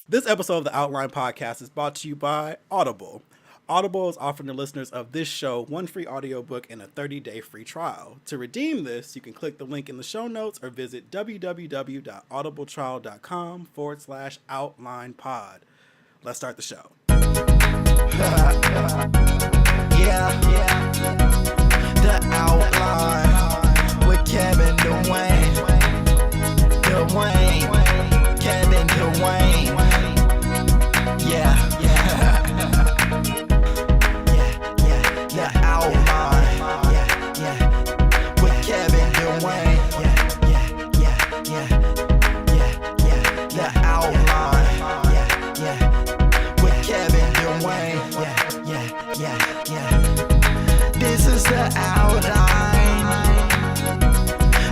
This episode of the Outline Podcast is brought to you by Audible. Audible is offering the listeners of this show one free audiobook and a 30-day free trial. To redeem this, you can click the link in the show notes or visit www.audibletrial.com/outlinepod. Let's start the show. The Outline with Kevin Dwayne. Kevin Dwayne. The Outline. With Kevin Dwayne. The Outline. With Kevin Dwayne. This is the Outline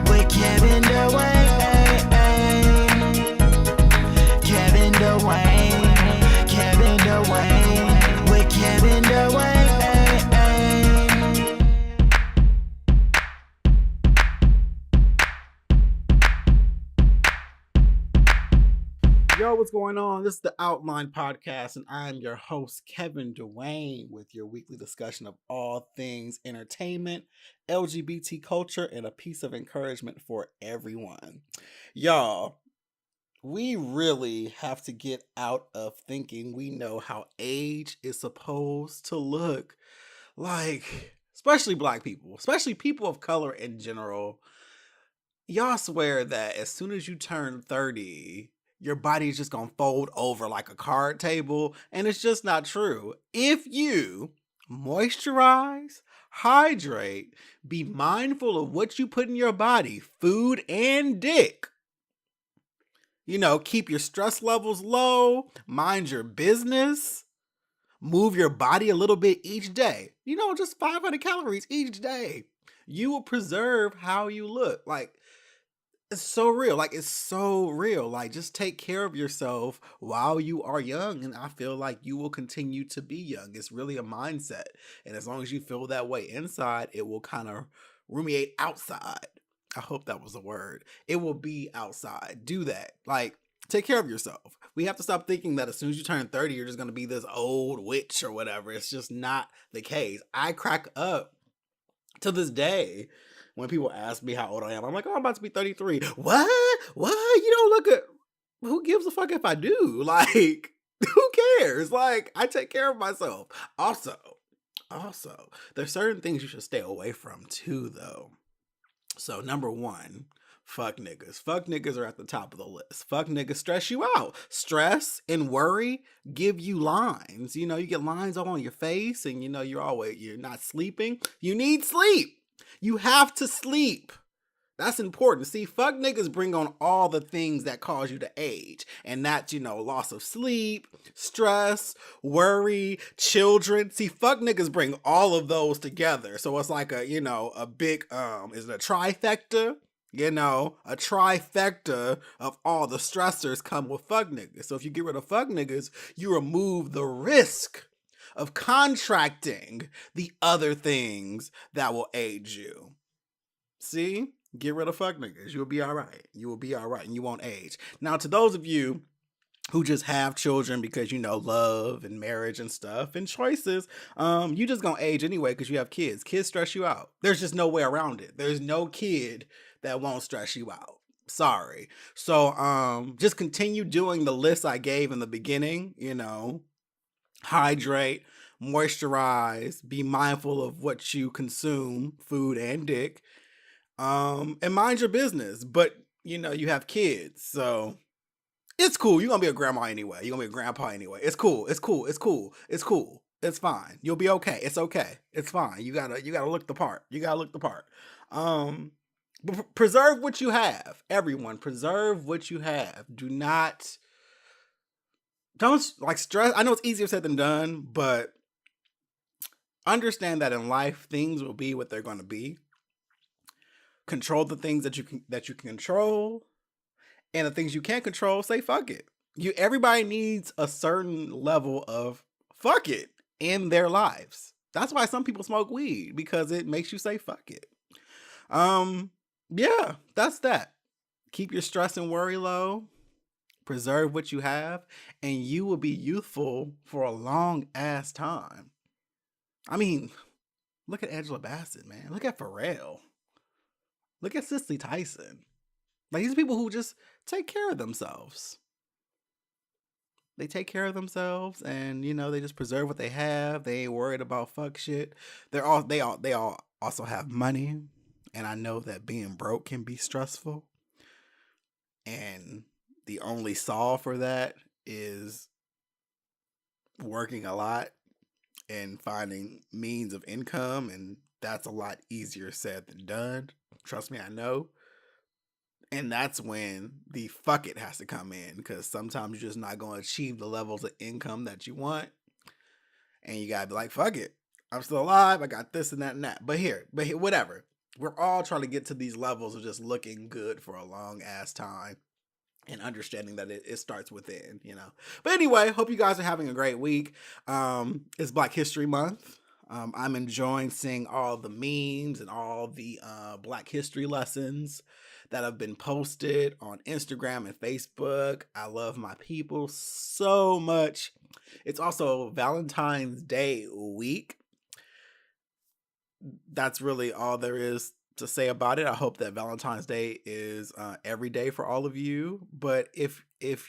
with Kevin Dwayne. Kevin Dwayne. With Kevin Dwayne. Yo, what's going on? This is the Outline Podcast, and I'm your host, Kevin Dwayne, with your weekly discussion of all things entertainment, LGBT culture, and a piece of encouragement for everyone. Y'all, we really have to get out of thinking we know how age is supposed to look. Like, especially Black people, especially people of color in general. Y'all swear that as soon as you turn 30, your body is just gonna fold over like a card table, and it's just not true. If you moisturize, hydrate, be mindful of what you put in your body, food and dick, keep your stress levels low, mind your business, move your body a little bit each day, just 500 calories each day, you will preserve how you look. Like, it's so real. Just take care of yourself while you are young. And I feel like you will continue to be young. It's really a mindset. And as long as you feel that way inside, it will kind of ruminate outside. I hope that was a word. It will be outside. Do that. Like, take care of yourself. We have to stop thinking that as soon as you turn 30, you're just going to be this old witch or whatever. It's just not the case. I crack up to this day when people ask me how old I am. I'm like, oh, I'm about to be 33. What? You don't look at... Who gives a fuck if I do? Like, who cares? Like, I take care of myself. Also, there's certain things you should stay away from too, though. So, number one, fuck niggas. Fuck niggas are at the top of the list. Fuck niggas stress you out. Stress and worry give you lines. You get lines all on your face, and you're not sleeping. You need sleep. You have to sleep. That's important. See, fuck niggas bring on all the things that cause you to age. And that's, loss of sleep, stress, worry, children. See, fuck niggas bring all of those together. So it's like a big, is it a trifecta? A trifecta of all the stressors come with fuck niggas. So if you get rid of fuck niggas, you remove the risk of contracting the other things that will age you. See? Get rid of fuck niggas. You'll be all right. You will be all right, and you won't age. Now, to those of you who just have children because, love and marriage and stuff and choices, you just gonna age anyway because you have kids. Kids stress you out. There's just no way around it. There's no kid that won't stress you out. Sorry. So, just continue doing the list I gave in the beginning, hydrate, moisturize, be mindful of what you consume, food and dick, and mind your business. But you have kids, so it's cool. You're gonna be a grandma anyway. You're gonna be a grandpa anyway. It's cool. It's fine. You'll be okay. It's okay. It's fine. You gotta look the part. But preserve what you have. Everyone, preserve what you have. Don't stress. I know it's easier said than done, but understand that in life, things will be what they're going to be. Control the things that you can control, and the things you can't control, say fuck it. Everybody needs a certain level of fuck it in their lives. That's why some people smoke weed, because it makes you say fuck it. Yeah, that's that. Keep your stress and worry low. Preserve what you have, and you will be youthful for a long ass time. I mean, look at Angela Bassett, man. Look at Pharrell. Look at Cicely Tyson. Like, these people who just take care of themselves. They take care of themselves, and they just preserve what they have. They ain't worried about fuck shit. They all also have money, and I know that being broke can be stressful. And the only solve for that is working a lot and finding means of income, and that's a lot easier said than done. Trust me, I know. And that's when the fuck it has to come in, because sometimes you're just not going to achieve the levels of income that you want. And you got to be like, fuck it. I'm still alive. I got this and that and that. But here, whatever. We're all trying to get to these levels of just looking good for a long ass time and understanding that it starts within, But anyway, hope you guys are having a great week. It's Black History Month. I'm enjoying seeing all the memes and all the Black History lessons that have been posted on Instagram and Facebook. I love my people so much. It's also Valentine's Day week. That's really all there is to say about it. I hope that Valentine's Day is every day for all of you. But if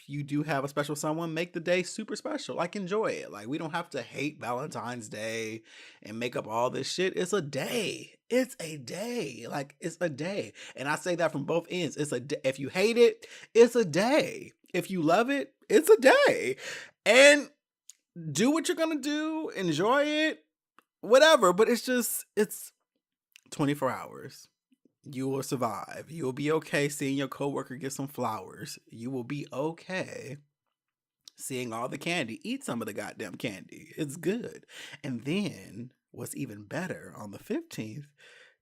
you do have a special someone, make the day super special. Like, enjoy it. Like, we don't have to hate Valentine's Day and make up all this shit. It's a day. It's a day. Like, it's a day. And I say that from both ends. It's a day. If you hate it, it's a day. If you love it, it's a day. And do what you're gonna do. Enjoy it. Whatever. But it's 24 hours. You will survive. You will be okay seeing your coworker get some flowers. You will be okay seeing all the candy. Eat some of the goddamn candy. It's good. And then what's even better, on the 15th,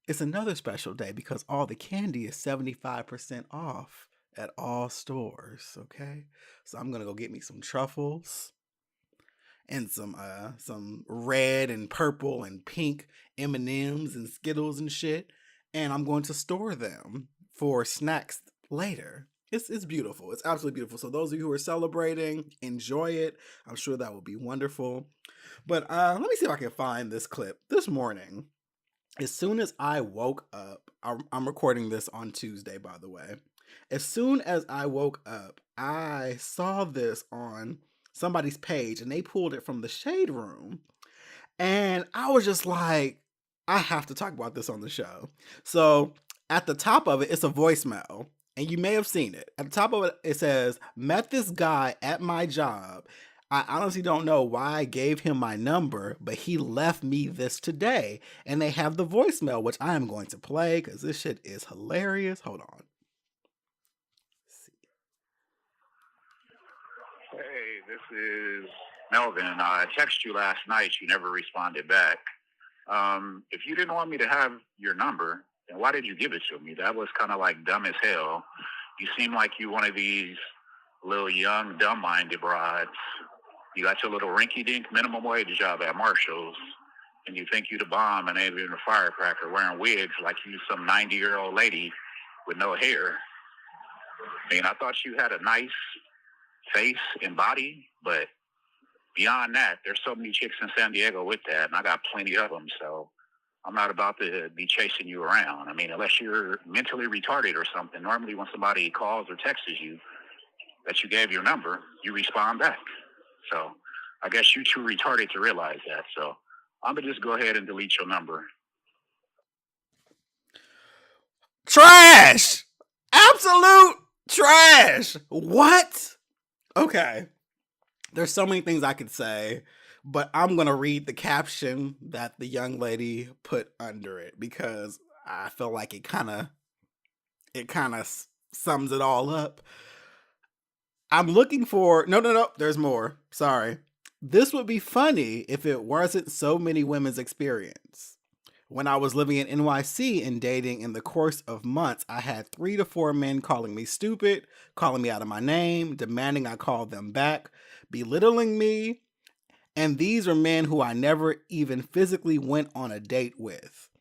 it's another special day because all the candy is 75% off at all stores, okay? So I'm going to go get me some truffles and some red and purple and pink M&Ms and Skittles and shit, and I'm going to store them for snacks later. It's beautiful. It's absolutely beautiful. So those of you who are celebrating, enjoy it. I'm sure that will be wonderful. But let me see if I can find this clip. This morning, as soon as I woke up, I'm recording this on Tuesday, by the way. As soon as I woke up, I saw this on somebody's page, and they pulled it from the Shade Room, and I was just like, I have to talk about this on the show. So at the top of it, it's a voicemail, and you may have seen it. At the top of it, it says, "Met this guy at my job. I honestly don't know why I gave him my number, but he left me this today." And they have the voicemail, which I am going to play because this shit is hilarious. Hold on. Hey, this is Melvin. I texted you last night. You never responded back. If you didn't want me to have your number, then why did you give it to me? That was kind of like dumb as hell. You seem like you one of these little young, dumb-minded broads. You got your little rinky-dink minimum wage job at Marshall's, and you think you the bomb and ain't even a firecracker wearing wigs like you some 90-year-old lady with no hair. I mean, I thought you had a nice face and body, but beyond that, there's so many chicks in San Diego with that, and I got plenty of them, so I'm not about to be chasing you around. I mean, unless you're mentally retarded or something. Normally when somebody calls or texts you that you gave your number, you respond back. So I guess you're too retarded to realize that. So I'm going to just go ahead and delete your number. Trash! Absolute trash! What? Okay. There's so many things I could say, but I'm going to read the caption that the young lady put under it because I feel like it kind of sums it all up. I'm looking for... No, there's more. Sorry. This would be funny if it wasn't so many women's experience. When I was living in NYC and dating, in the course of months, I had 3 to 4 men calling me stupid, calling me out of my name, demanding I call them back, belittling me, and these are men who I never even physically went on a date with.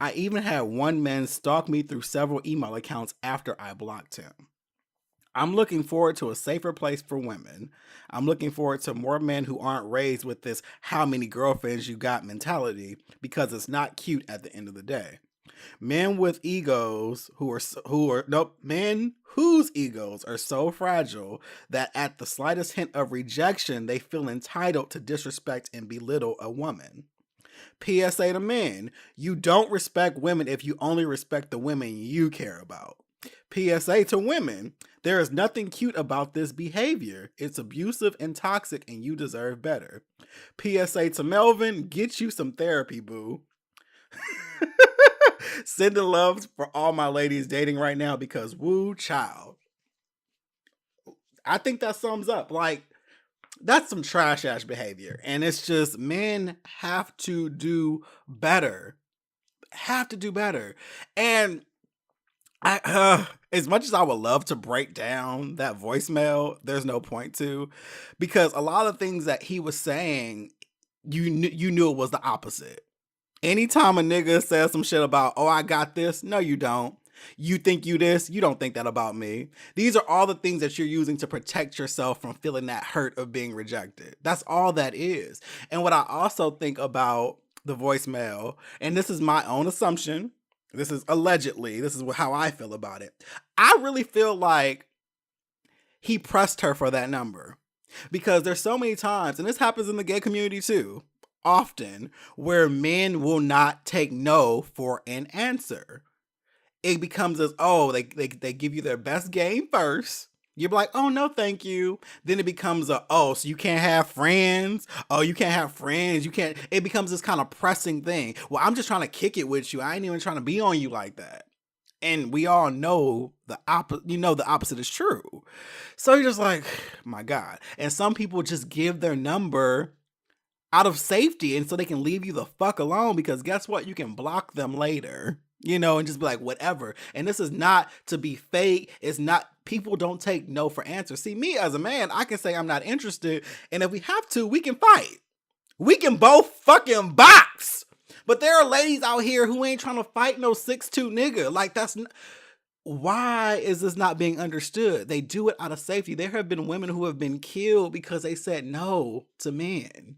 I even had one man stalk me through several email accounts after I blocked him. I'm looking forward to a safer place for women. I'm looking forward to more men who aren't raised with this how many girlfriends you got mentality, because it's not cute at the end of the day. Men with egos men whose egos are so fragile that at the slightest hint of rejection, they feel entitled to disrespect and belittle a woman. PSA to men, you don't respect women if you only respect the women you care about. PSA to women, there is nothing cute about this behavior. It's abusive and toxic, and you deserve better. PSA to Melvin, get you some therapy, boo. Sending love for all my ladies dating right now, because woo child. I think that sums up. Like, that's some trash ass behavior. And it's just, men have to do better. Have to do better. And as much as I would love to break down that voicemail, there's no point to, because a lot of things that he was saying, you knew it was the opposite. Anytime a nigga says some shit about, oh, I got this, no, you don't. You think you this, you don't think that about me. These are all the things that you're using to protect yourself from feeling that hurt of being rejected. That's all that is. And what I also think about the voicemail, and this is my own assumption, this is allegedly, this is how I feel about it. I really feel like he pressed her for that number, because there's so many times, and this happens in the gay community too, often, where men will not take no for an answer. It becomes as, oh, they give you their best game first. You're like, oh, no, thank you. Then it becomes a, oh, so you can't have friends? Oh, you can't have friends. You can't. It becomes this kind of pressing thing. Well, I'm just trying to kick it with you. I ain't even trying to be on you like that. And we all know the opposite is true. So you're just like, my God. And some people just give their number out of safety, and so they can leave you the fuck alone, because guess what? You can block them later, and just be like, whatever. And this is not to be fake. It's not, people don't take no for answers. See, me as a man, I can say I'm not interested, and if we have to, we can fight. We can both fucking box. But there are ladies out here who ain't trying to fight no 6'2" nigga. Like, why is this not being understood? They do it out of safety. There have been women who have been killed because they said no to men.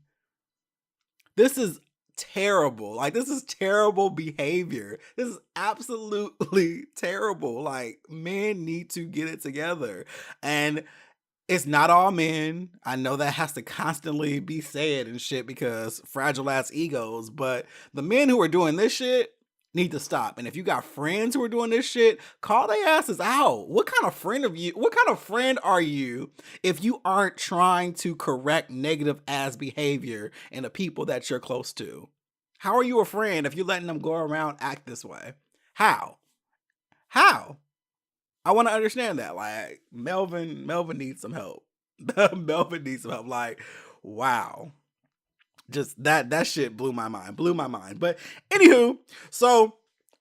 This is terrible. Like, this is terrible behavior. This is absolutely terrible. Like, men need to get it together. And it's not all men. I know that has to constantly be said and shit, because fragile ass egos. But the men who are doing this shit need to stop. And if you got friends who are doing this shit, call their asses out. What kind of friend are you if you aren't trying to correct negative ass behavior in the people that you're close to? How are you a friend if you're letting them go around act this way? How? I want to understand that. Like, Melvin needs some help. Melvin needs some help. Like, wow. Just that shit blew my mind. But anywho, so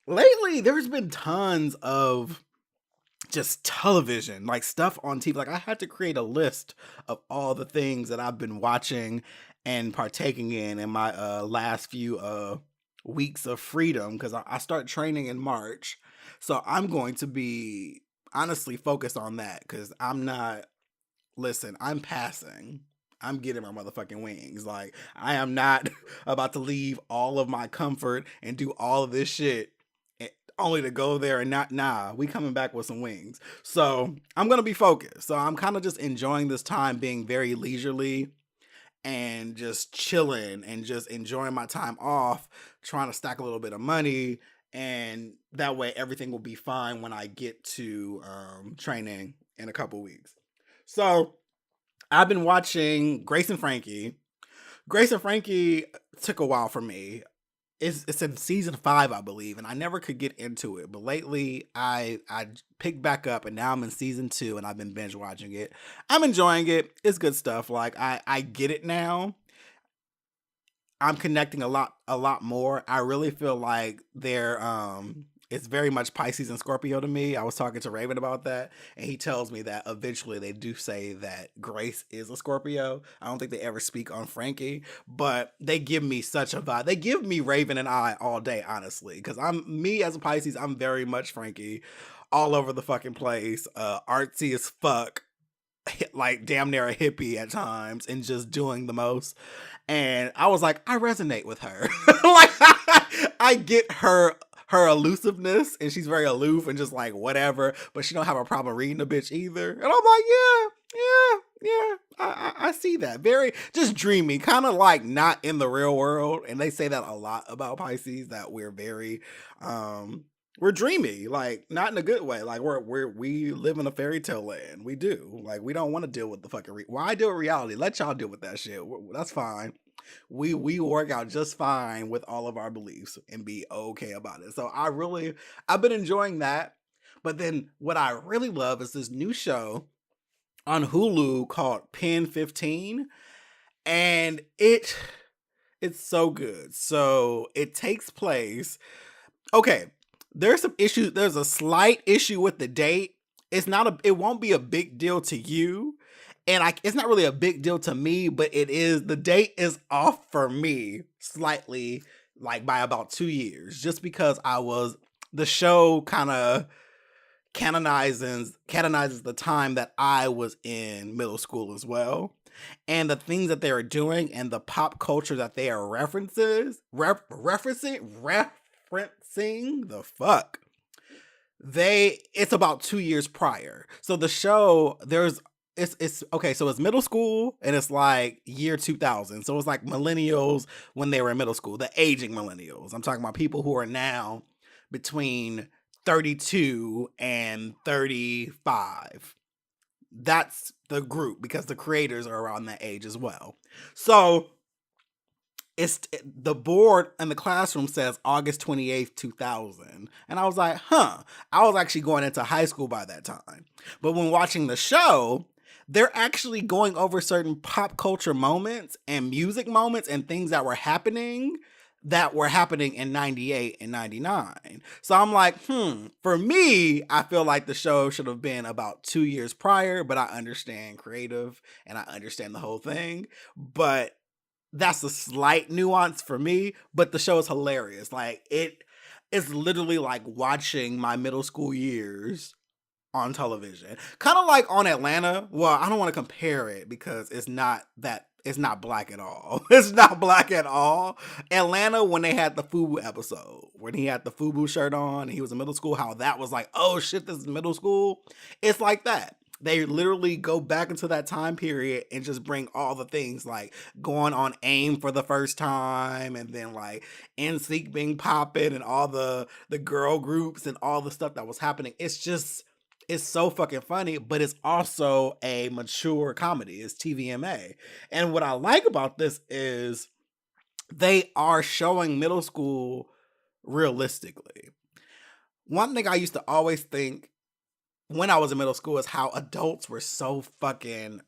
lately there's been tons of just television, like stuff on TV. Like, I had to create a list of all the things that I've been watching and partaking in my last few weeks of freedom, because I start training in March. So I'm going to be honestly focused on that, because I'm passing. I'm getting my motherfucking wings. Like, I am not about to leave all of my comfort and do all of this shit only to go there and we coming back with some wings. So I'm going to be focused. So I'm kind of just enjoying this time being very leisurely and just chilling and just enjoying my time off, trying to stack a little bit of money. And that way everything will be fine when I get to training in a couple weeks. So I've been watching Grace and Frankie. Grace and Frankie took a while for me. It's in season 5, I believe, and I never could get into it. But lately, I picked back up, and now I'm in season 2, and I've been binge watching it. I'm enjoying it. It's good stuff. Like, I get it now. I'm connecting a lot more. I really feel like it's very much Pisces and Scorpio to me. I was talking to Raven about that, and he tells me that eventually they do say that Grace is a Scorpio. I don't think they ever speak on Frankie, but they give me such a vibe. They give me Raven and I all day, honestly, because me as a Pisces, I'm very much Frankie all over the fucking place, artsy as fuck, like damn near a hippie at times, and just doing the most. And I was like, I resonate with her. Like I get her elusiveness, and she's very aloof and just like whatever, but she don't have a problem reading a bitch either. And I'm like, yeah, I see that. Very just dreamy, kind of like not in the real world. And they say that a lot about Pisces, that we're very we're dreamy, like not in a good way. Like we live in a fairy tale land. We do. Like we don't want to deal with the fucking why deal with reality? Let y'all deal with that shit. That's fine. We work out just fine with all of our beliefs and be okay about it. So I've been enjoying that. But then what I really love is this new show on Hulu called Pen15, and it's so good. So it takes place. Okay, there's some issues. There's a slight issue with the date. It won't be a big deal to you. And it's not really a big deal to me, but it is, the date is off for me slightly, like by about 2 years, just because the show kind of canonizes the time that I was in middle school as well. And the things that they are doing and the pop culture that they are referencing the fuck. It's about 2 years prior. So the show, it's okay, so it's middle school and it's like year 2000. So it's like millennials when they were in middle school, the aging millennials. I'm talking about people who are now between 32 and 35. That's the group, because the creators are around that age as well. So the board in the classroom says August 28th, 2000. And I was like, I was actually going into high school by that time. But when watching the show, they're actually going over certain pop culture moments and music moments and things that were happening in 98 and 99. So I'm like, for me, I feel like the show should have been about 2 years prior, but I understand creative and I understand the whole thing. But that's a slight nuance for me, but the show is hilarious. Like it's literally like watching my middle school years on television. Kind of like on Atlanta. Well, I don't want to compare it because it's not black at all. It's not black at all. Atlanta, when they had the FUBU episode, when he had the FUBU shirt on, and he was in middle school, how that was like, oh shit, this is middle school. It's like that. They literally go back into that time period and just bring all the things, like going on AIM for the first time, and then like NSYNC being popping, and all the girl groups and all the stuff that was happening. It's so fucking funny, but it's also a mature comedy. It's TVMA. And what I like about this is they are showing middle school realistically. One thing I used to always think when I was in middle school is how adults were so fucking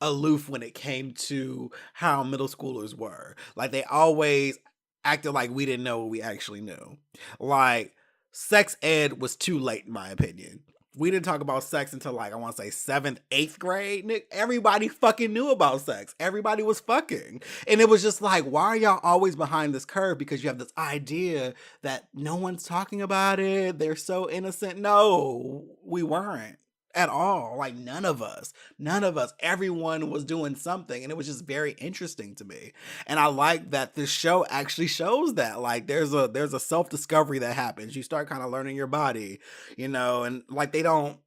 aloof when it came to how middle schoolers were. Like they always acted like we didn't know what we actually knew. Like sex ed was too late in my opinion. We didn't talk about sex until like, I want to say 7th, 8th grade. Nick, everybody fucking knew about sex. Everybody was fucking. And it was just like, why are y'all always behind this curve? Because you have this idea that no one's talking about it. They're so innocent. No, we weren't at all. Like none of us, everyone was doing something. And it was just very interesting to me. And I like that this show actually shows that, like, there's a self-discovery that happens. You start kind of learning your body, and like they don't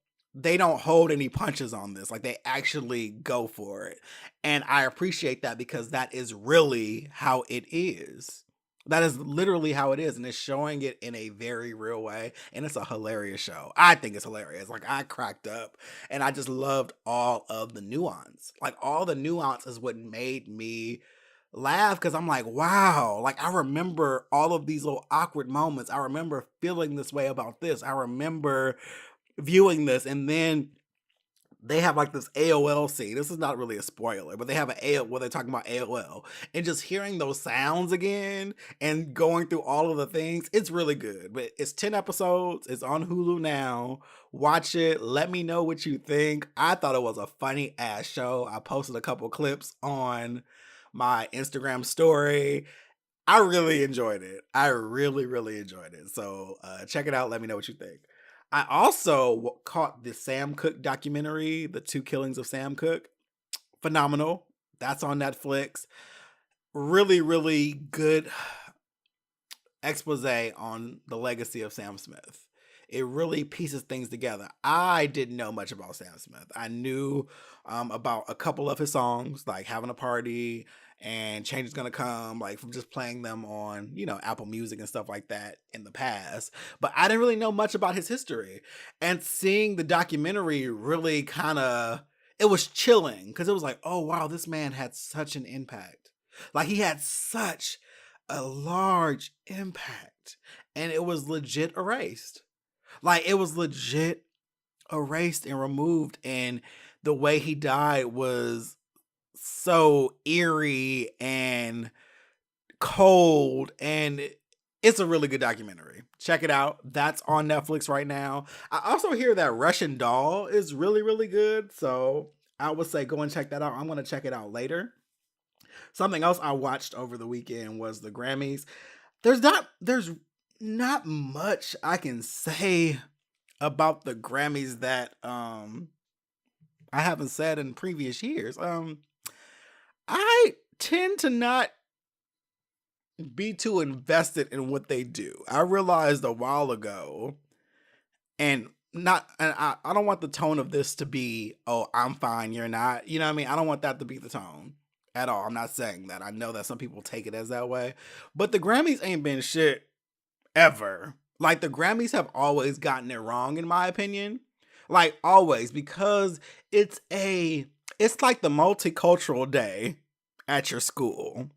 hold any punches on this. Like they actually go for it. And I appreciate that, because that is really how it is. That is literally how it is, and it's showing it in a very real way, and it's a hilarious show. I think it's hilarious. Like, I cracked up, and I just loved all of the nuance. Like, all the nuance is what made me laugh, because I'm like, wow. Like, I remember all of these little awkward moments. I remember feeling this way about this. I remember viewing this, and then they have like this AOL scene. This is not really a spoiler, but they have an AOL where they're talking about AOL, and just hearing those sounds again and going through all of the things. It's really good, but it's 10 episodes. It's on Hulu now. Watch it. Let me know what you think. I thought it was a funny ass show. I posted a couple clips on my Instagram story. I really enjoyed it. I really, really enjoyed it. So check it out. Let me know what you think. I also caught the Sam Cooke documentary, The Two Killings of Sam Cooke. Phenomenal. That's on Netflix. Really, really good expose on the legacy of Sam Smith. It really pieces things together. I didn't know much about Sam Smith. I knew about a couple of his songs, like Having a Party and Change is Gonna Come, like from just playing them on, Apple Music and stuff like that in the past. But I didn't really know much about his history. And seeing the documentary really it was chilling because it was like, oh wow, this man had such an impact. Like he had such a large impact, and it was legit erased. Like it was legit erased and removed, and the way he died was so eerie and cold, and it's a really good documentary. Check it out. That's on Netflix right now. I also hear that Russian Doll is really, really good, so I would say go and check that out. I'm going to check it out later. Something else I watched over the weekend was the Grammys. There's not much I can say about the Grammys that I haven't said in previous years. I tend to not be too invested in what they do. I realized a while ago, and I don't want the tone of this to be, oh, I'm fine, you're not. You know what I mean? I don't want that to be the tone at all. I'm not saying that. I know that some people take it as that way, but the Grammys ain't been shit ever. Like the Grammys have always gotten it wrong, in my opinion. Like always, because it's like the multicultural day at your school.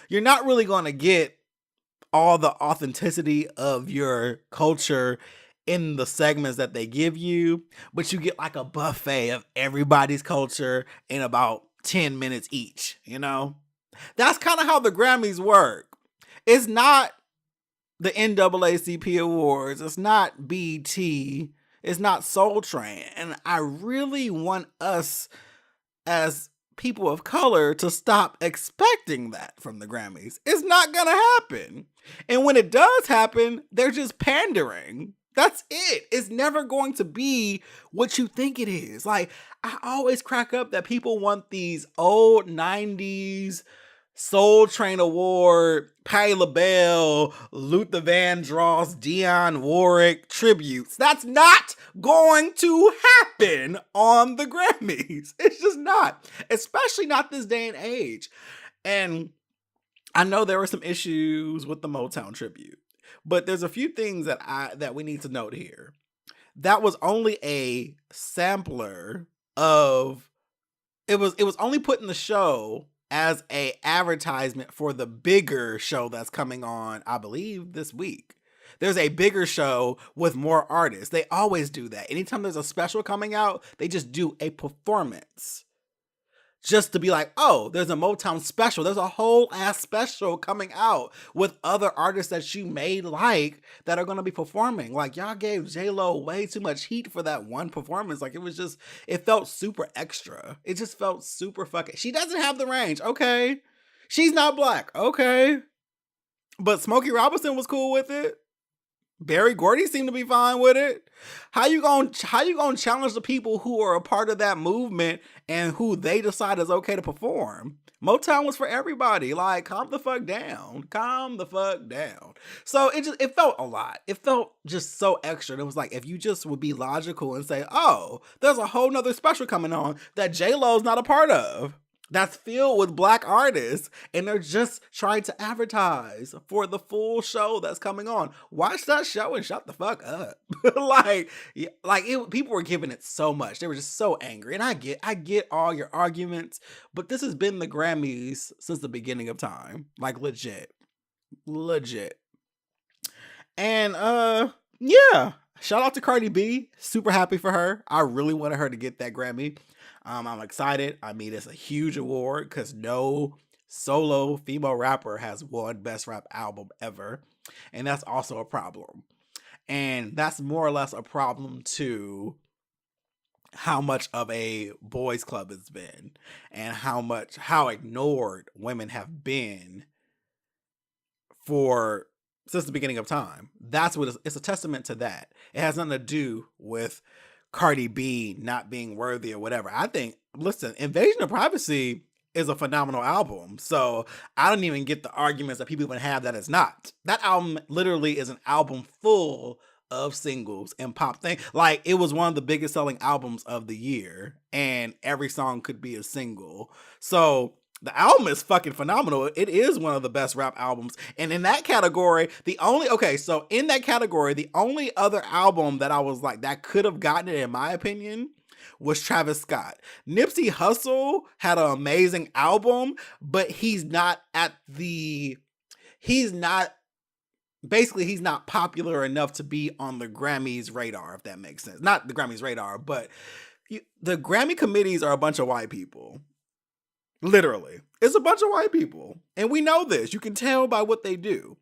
You're not really going to get all the authenticity of your culture in the segments that they give you, but you get like a buffet of everybody's culture in about 10 minutes each, That's kind of how the Grammys work. It's not the NAACP Awards. It's not BET. It's not Soul Train. And I really want us as people of color to stop expecting that from the Grammys. It's not going to happen. And when it does happen, they're just pandering. That's it. It's never going to be what you think it is. Like, I always crack up that people want these old 90s Soul Train Award, Patti LaBelle, Luther Vandross, Dionne Warwick tributes. That's not going to happen on the Grammys. It's just not. Especially not this day and age. And I know there were some issues with the Motown tribute, but there's a few things that we need to note here. That was only a sampler of it was only put in the show as a advertisement for the bigger show that's coming on, I believe, this week. There's a bigger show with more artists. They always do that. Anytime there's a special coming out, they just do a performance. Just to be like, oh, there's a Motown special. There's a whole ass special coming out with other artists that you may like that are going to be performing. Like, y'all gave J-Lo way too much heat for that one performance. Like, it felt super extra. It just felt super fucking. She doesn't have the range. Okay. She's not black. Okay. But Smokey Robinson was cool with it. Barry Gordy seemed to be fine with it. How you gonna challenge the people who are a part of that movement and who they decide is okay to perform? Motown was for everybody. Like, calm the fuck down. Calm the fuck down. So it felt a lot. It felt just so extra. It was like, if you just would be logical and say, oh, there's a whole nother special coming on that J-Lo's not a part of, that's filled with black artists, and they're just trying to advertise for the full show that's coming on. Watch that show and shut the fuck up. People were giving it so much. They were just so angry. And I get all your arguments, but this has been the Grammys since the beginning of time. Like, legit. And yeah. Shout out to Cardi B. Super happy for her. I really wanted her to get that Grammy. I'm excited. I mean, it's a huge award because no solo female rapper has won Best Rap Album ever. And that's also a problem. And that's more or less a problem to how much of a boys club it's been and how ignored women have been for since the beginning of time. That's what it's a testament to that. It has nothing to do with Cardi B not being worthy or whatever. I think, listen, Invasion of Privacy is a phenomenal album. So I don't even get the arguments that people even have that it's not. That album literally is an album full of singles and pop thing. Like, it was one of the biggest selling albums of the year, and every song could be a single. So the album is fucking phenomenal. It is one of the best rap albums. And in that category, the only other album that I was like, that could have gotten it, in my opinion, was Travis Scott. Nipsey Hussle had an amazing album, but he's not popular enough to be on the Grammys radar, if that makes sense. Not the Grammys radar, but the Grammy committees are a bunch of white people. Literally. It's a bunch of white people. And we know this. You can tell by what they do.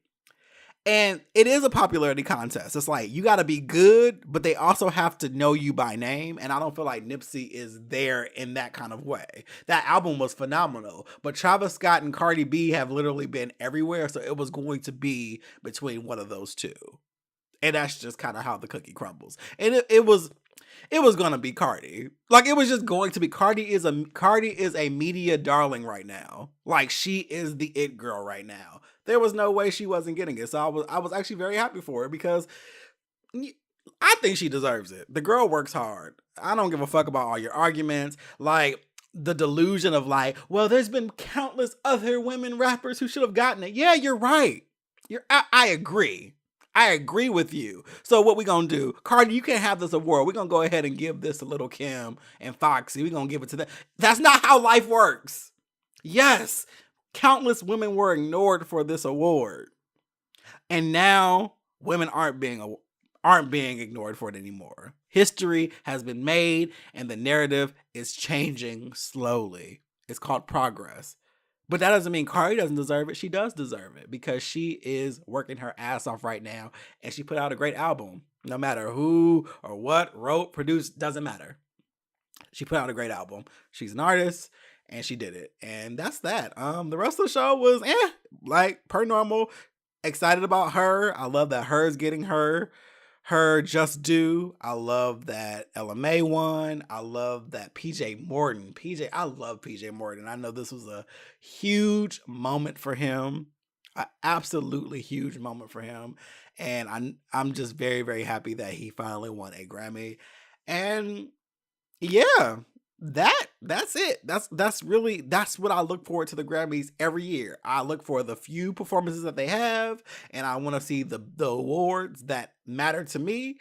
And it is a popularity contest. It's like, you got to be good, but they also have to know you by name. And I don't feel like Nipsey is there in that kind of way. That album was phenomenal, but Travis Scott and Cardi B have literally been everywhere. So it was going to be between one of those two. And that's just kind of how the cookie crumbles. And it was going to be Cardi. Like, it was just going to be. Cardi is a media darling right now. Like, she is the it girl right now. There was no way she wasn't getting it. So I was actually very happy for her, because I think she deserves it. The girl works hard. I don't give a fuck about all your arguments. Like, the delusion of like, well, there's been countless other women rappers who should have gotten it. Yeah, you're right. I agree. I agree with you. So what we gonna do? Cardi, you can't have this award. We're gonna go ahead and give this to Little Kim and Foxy. We're gonna give it to them. That's not how life works. Yes, countless women were ignored for this award. And now women aren't being ignored for it anymore. History has been made, and the narrative is changing slowly. It's called progress. But that doesn't mean Cardi doesn't deserve it. She does deserve it, because she is working her ass off right now, and she put out a great album. No matter who or what wrote, produced, doesn't matter. She put out a great album. She's an artist, and she did it. And that's that. The rest of the show was like per normal. Excited about her. I love that Her's getting her just due. I love that LMA won. I love that PJ Morton. I love PJ Morton. I know this was a huge moment for him. An absolutely huge moment for him. And I'm just very, very happy that he finally won a Grammy. And yeah, that's it. That's what I look forward to the Grammys every year. I look for the few performances that they have, and I want to see the awards that matter to me,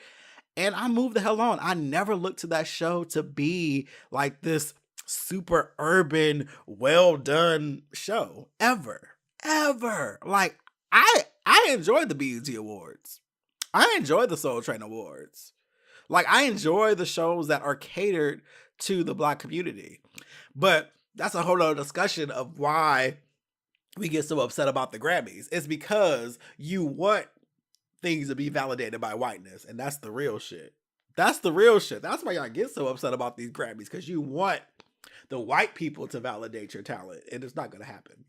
and I move the hell on. I never look to that show to be like this super urban, well done show ever. Like, I enjoy the BET Awards. I enjoy the Soul Train Awards. Like, I enjoy the shows that are catered to the Black community. But that's a whole other discussion of why we get so upset about the Grammys. It's because you want things to be validated by whiteness, and that's the real shit. That's the real shit. That's why y'all get so upset about these Grammys, because you want the white people to validate your talent, and it's not going to happen.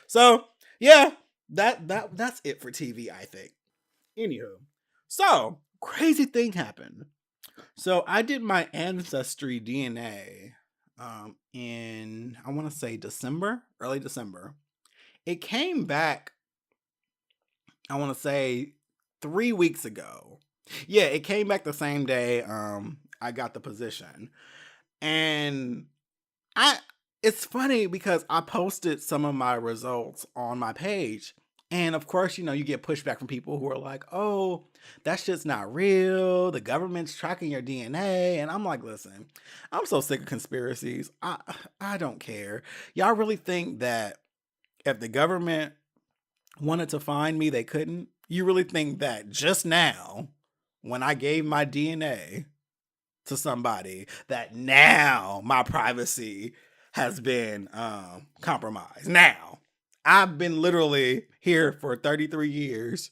So, yeah, that's it for TV, I think. Anywho, so crazy thing happened. So I did my ancestry DNA in, I want to say early December. It came back, I want to say 3 weeks ago. Yeah, it came back the same day I got the position. And it's funny because I posted some of my results on my page. And of course, you get pushback from people who are like, oh, that shit's not real. The government's tracking your DNA. And I'm like, listen, I'm so sick of conspiracies. I don't care. Y'all really think that if the government wanted to find me, they couldn't? You really think that just now, when I gave my DNA to somebody, that now my privacy has been compromised? Now. I've been literally here for 33 years,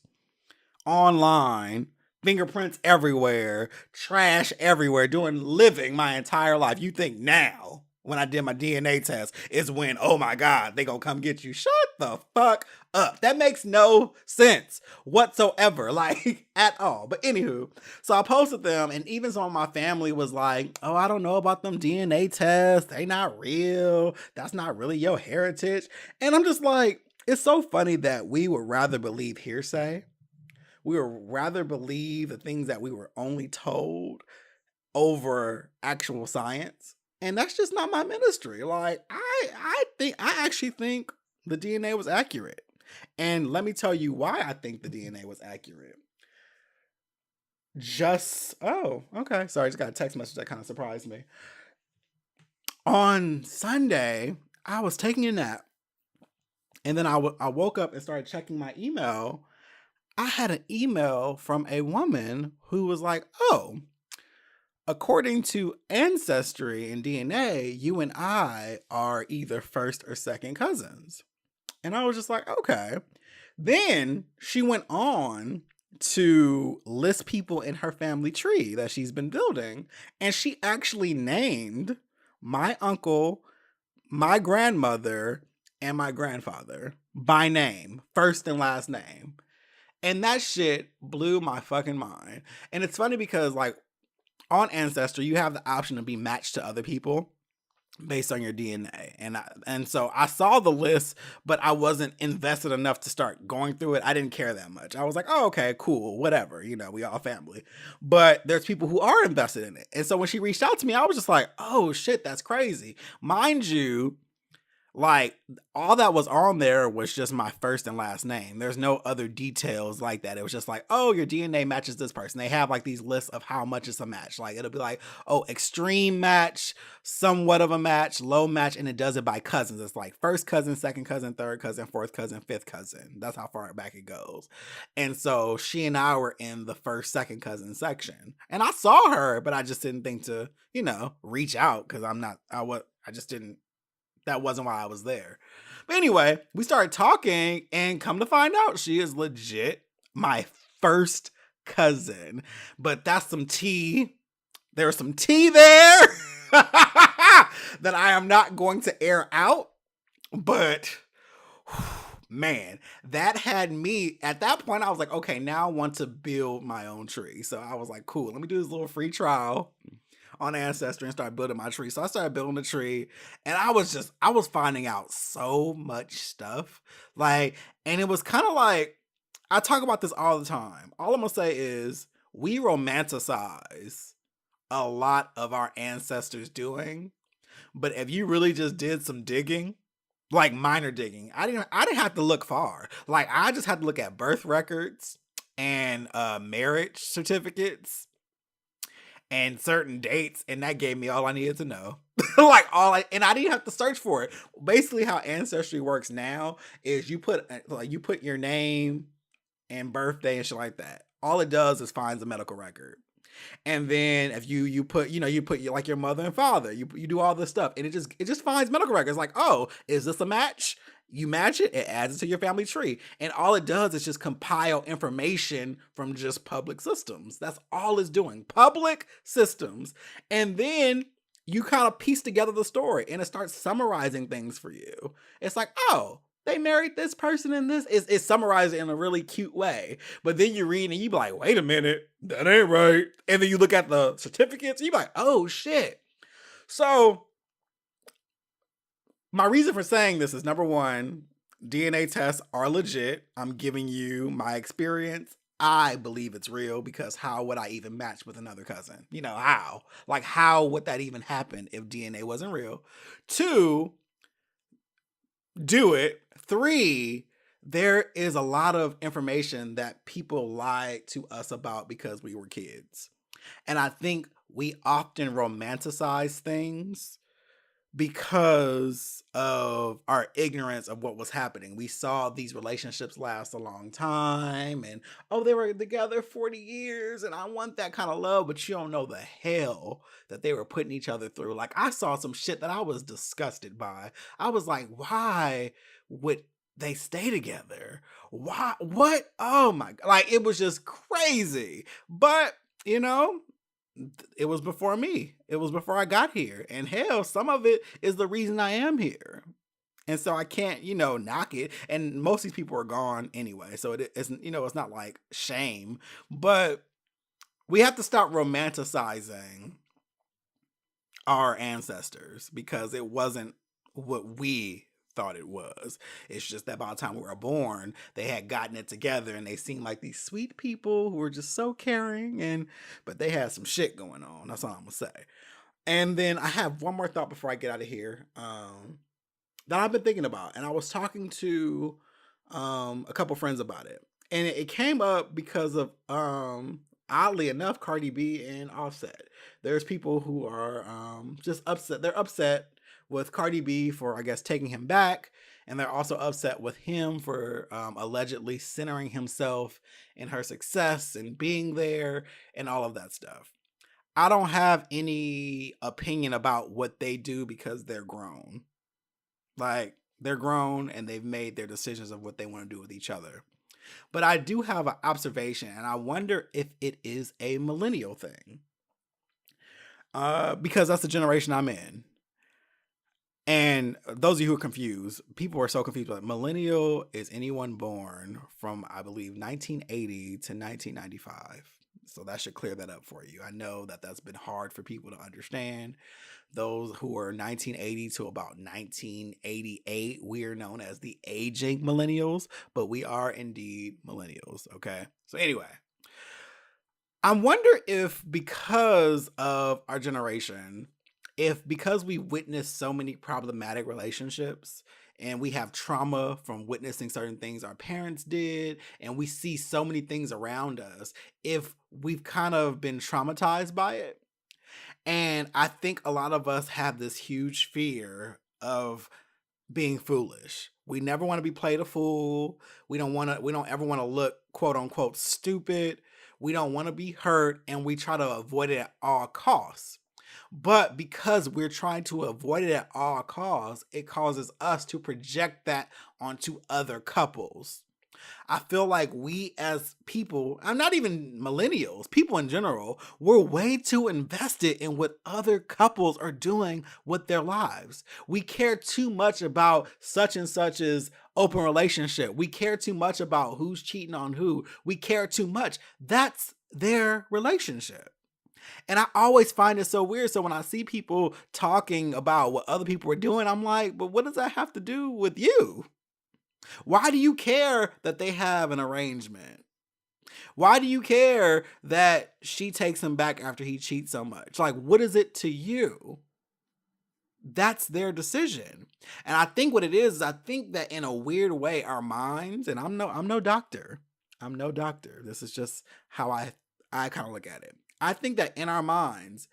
online, fingerprints everywhere, trash everywhere, living my entire life. You think now when I did my DNA test is when, oh my God, they gonna come get you. Shut the fuck up. That makes no sense whatsoever, like at all. But anywho, so I posted them, and even some of my family was like, oh, I don't know about them DNA tests. They not real. That's not really your heritage. And I'm just like, it's so funny that we would rather believe hearsay. We would rather believe the things that we were only told over actual science. And that's just not my ministry. Like, I actually think the DNA was accurate. And let me tell you why I think the DNA was accurate. Okay. Sorry, I just got a text message that kind of surprised me. On Sunday, I was taking a nap. And then I woke up and started checking my email. I had an email from a woman who was like, oh, according to Ancestry and DNA, you and I are either first or second cousins. And I was just like, okay. Then she went on to list people in her family tree that she's been building. And she actually named my uncle, my grandmother, and my grandfather by name, first and last name. And that shit blew my fucking mind. And it's funny because, like, on Ancestry, you have the option to be matched to other people based on your DNA. And so I saw the list, but I wasn't invested enough to start going through it. I didn't care that much. I was like, oh, okay, cool, whatever. You know, we all family. But there's people who are invested in it. And so when she reached out to me, I was just like, oh shit, that's crazy. Mind you, like, all that was on there was just my first and last name. There's no other details like that. It was just like, oh, your DNA matches this person. They have like these lists of how much it's a match. Like, it'll be like, oh, extreme match, somewhat of a match, low match, and it does it by cousins. It's like first cousin, second cousin, third cousin, fourth cousin, fifth cousin. That's how far back it goes. And so she and I were in the first, second cousin section. And I saw her, but I just didn't think to, reach out because that wasn't why I was there. But anyway, we started talking, and come to find out, she is legit my first cousin. But that's some tea. There was some tea there that I am not going to air out. But man, that had me, at that point, I was like, okay, now I want to build my own tree. So I was like, cool, let me do this little free trial on Ancestry and start building my tree. So I started building the tree, and I was finding out so much stuff. Like, and it was kind of like, I talk about this all the time. All I'm gonna say is we romanticize a lot of our ancestors doing, but if you really just did some digging, like minor digging, I didn't have to look far. Like, I just had to look at birth records and marriage certificates and certain dates, and that gave me all I needed to know. And I didn't have to search for it. Basically, how Ancestry works now is you put your name and birthday and shit like that. All it does is finds a medical record. And then if you put like your mother and father, you do all this stuff, and it just finds medical records. Like, oh, is this a match? You match it, it adds it to your family tree. And all it does is just compile information from just public systems. That's all it's doing. Public systems. And then you kind of piece together the story, and it starts summarizing things for you. It's like, oh, they married this person in this. It's summarized in a really cute way. But then you read and you be like, wait a minute, that ain't right. And then you look at the certificates and you be like, oh shit. So my reason for saying this is, number one, DNA tests are legit. I'm giving you my experience. I believe it's real, because how would I even match with another cousin? How? Like, how would that even happen if DNA wasn't real? 2, do it. 3, there is a lot of information that people lie to us about because we were kids. And I think we often romanticize things because of our ignorance of what was happening. We saw these relationships last a long time, and oh, they were together 40 years, and I want that kind of love, but you don't know the hell that they were putting each other through. Like, I saw some shit that I was disgusted by. I was like, why would they stay together? Why? What? Oh my God. Like, it was just crazy. But, it was before me. It was before I got here. And hell, some of it is the reason I am here. And so I can't, knock it. And most of these people are gone anyway. So it isn't, it's not like shame. But we have to stop romanticizing our ancestors because it wasn't what we thought it was. It's just that by the time we were born, they had gotten it together and they seemed like these sweet people who were just so caring, but they had some shit going on. That's all I'm gonna say. And then I have one more thought before I get out of here. That I've been thinking about, and I was talking to a couple friends about it, and it came up because of oddly enough, Cardi B and Offset. There's people who are just upset. They're upset with Cardi B for, I guess, taking him back, and they're also upset with him for allegedly centering himself in her success and being there and all of that stuff. I don't have any opinion about what they do because they're grown. Like, they're grown and they've made their decisions of what they want to do with each other. But I do have an observation, and I wonder if it is a millennial thing. Because that's the generation I'm in. And those of you who are confused, people are so confused. Like, millennial is anyone born from, I believe, 1980 to 1995. So that should clear that up for you. I know that that's been hard for people to understand. Those who are 1980 to about 1988, we are known as the aging millennials, but we are indeed millennials, okay? So anyway, I wonder if because of our generation, because we witnessed so many problematic relationships and we have trauma from witnessing certain things our parents did, and we see so many things around us, if we've kind of been traumatized by it. And I think a lot of us have this huge fear of being foolish. We never want to be played a fool. We don't ever want to look quote unquote stupid. We don't want to be hurt, and we try to avoid it at all costs. But because we're trying to avoid it at all costs, it causes us to project that onto other couples. I feel like we as people, I'm not even millennials, people in general, we're way too invested in what other couples are doing with their lives. We care too much about such and such's open relationship. We care too much about who's cheating on who. We care too much. That's their relationship. And I always find it so weird. So when I see people talking about what other people are doing, I'm like, but what does that have to do with you? Why do you care that they have an arrangement? Why do you care that she takes him back after he cheats so much? Like, what is it to you? That's their decision. And I think what it is I think that in a weird way, our minds, and I'm no doctor. I'm no doctor. This is just how I kind of look at it. I think that in our minds,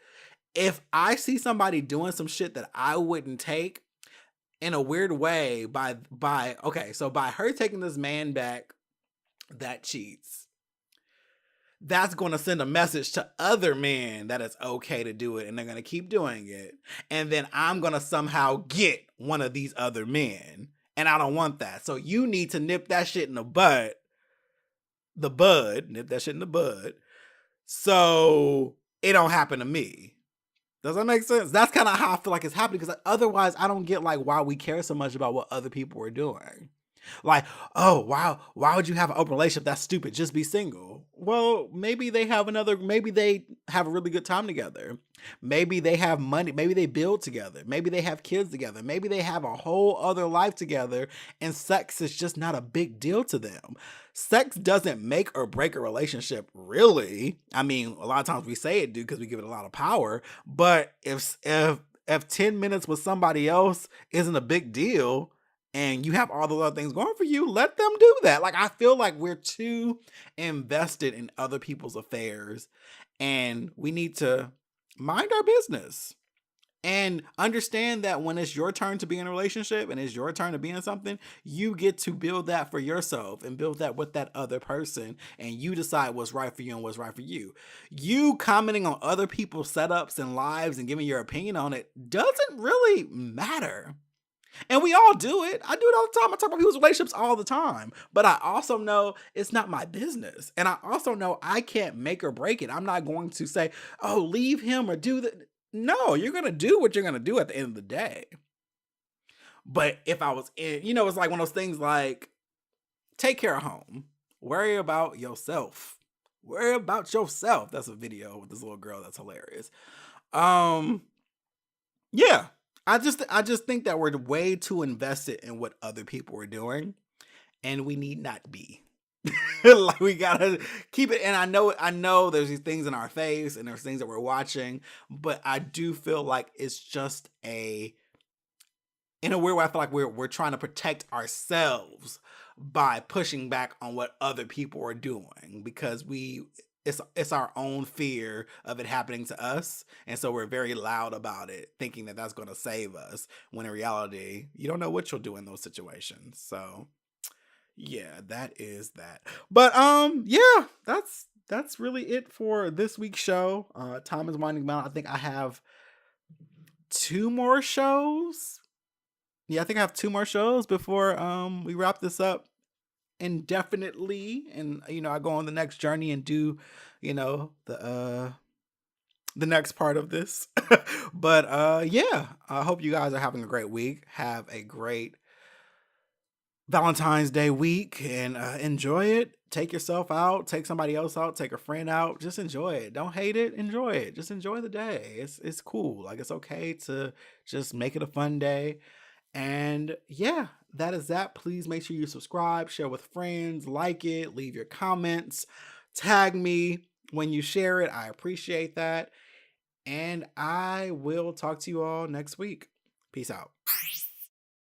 if I see somebody doing some shit that I wouldn't take, in a weird way, by her taking this man back that cheats, that's going to send a message to other men that it's okay to do it, and they're going to keep doing it. And then I'm going to somehow get one of these other men, and I don't want that. So you need to nip that shit in the bud. Nip that shit in the bud, so it don't happen to me. Does that make sense? That's kind of how I feel like it's happening, because otherwise I don't get like why we care so much about what other people are doing. Like, oh, wow, why would you have an open relationship? That's stupid. Just be single. Well, maybe they have a really good time together. Maybe they have money. Maybe they build together. Maybe they have kids together. Maybe they have a whole other life together, and sex is just not a big deal to them. Sex doesn't make or break a relationship, really. I mean, a lot of times we say it do because we give it a lot of power. But if 10 minutes with somebody else isn't a big deal, and you have all those other things going for you, let them do that. Like, I feel like we're too invested in other people's affairs, and we need to mind our business and understand that when it's your turn to be in a relationship and it's your turn to be in something, you get to build that for yourself and build that with that other person, and you decide what's right for you and what's right for you. You commenting on other people's setups and lives and giving your opinion on it doesn't really matter. And we all do it. I do it all the time. I talk about people's relationships all the time. But I also know it's not my business. And I also know I can't make or break it. I'm not going to say, oh, leave him or do that. No, you're going to do what you're going to do at the end of the day. But if I was in, it's like one of those things like, take care of home. Worry about yourself. Worry about yourself. That's a video with this little girl that's hilarious. Yeah. I just think that we're way too invested in what other people are doing, and we need not be. Like, we gotta keep it. And I know there's these things in our face and there's things that we're watching, but I do feel like it's just in a weird way, I feel like we're trying to protect ourselves by pushing back on what other people are doing, because it's our own fear of it happening to us, and so we're very loud about it, thinking that that's going to save us, when in reality you don't know what you'll do in those situations. So yeah, that is that. But yeah, that's really it for this week's show. Time is winding down. I think I have 2 more shows. Yeah, I think I have 2 more shows before we wrap this up indefinitely, and I go on the next journey and do the next part of this. But yeah, I hope you guys are having a great week. Have a great Valentine's Day week, and enjoy it. Take yourself out, take somebody else out, take a friend out. Just enjoy it. Don't hate it, enjoy it. Just enjoy the day. It's cool. Like, it's okay to just make it a fun day. And yeah, that is that. Please make sure you subscribe, share with friends, like it, leave your comments, tag me when you share it. I appreciate that. And I will talk to you all next week. Peace out.